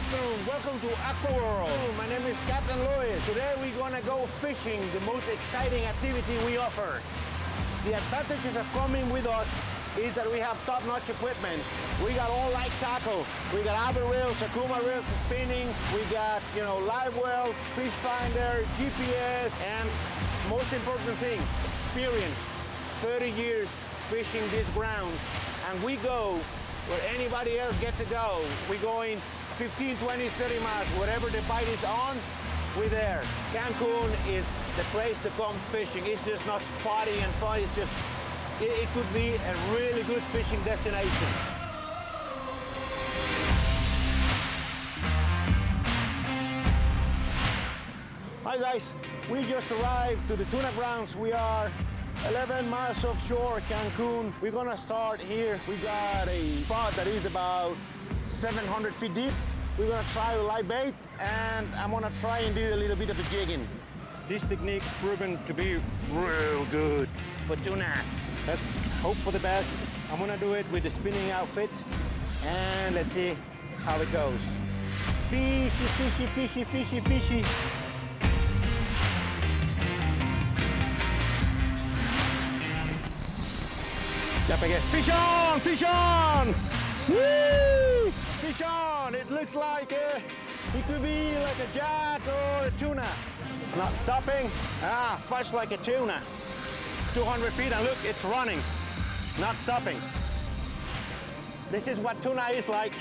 afternoon. Welcome to Aquaworld. My name is Captain Louis. Today we're gonna go fishing, the most exciting activity we offer. The advantages of coming with us is that we have top-notch equipment. We got all light tackle. We got Albert reels, Sakuma reels for spinning. We got, live well, fish finder, GPS, and most important thing, experience. 30 years fishing these grounds, and we go where anybody else gets to go. We're going 15, 20, 30 miles, wherever the bite is on, we're there. Cancun is the place to come fishing. It's just not spotty and fun, it's just, it could be a really good fishing destination. Hi guys, we just arrived to the tuna grounds. We are 11 miles offshore Cancun. We're gonna start here. We got a spot that is about 700 feet deep. We're gonna try a live bait, and I'm gonna try and do a little bit of a jigging. This technique's proven to be real good for tunas. Let's hope for the best. I'm gonna do it with the spinning outfit, and let's see how it goes. Fishy, fishy, fishy, fishy, fishy. Fish on! Fish on! Woo! Fish on! It looks like it could be like a jack or a tuna. It's not stopping. Fish like a tuna. 200 feet and look, it's running. Not stopping. This is what tuna is like.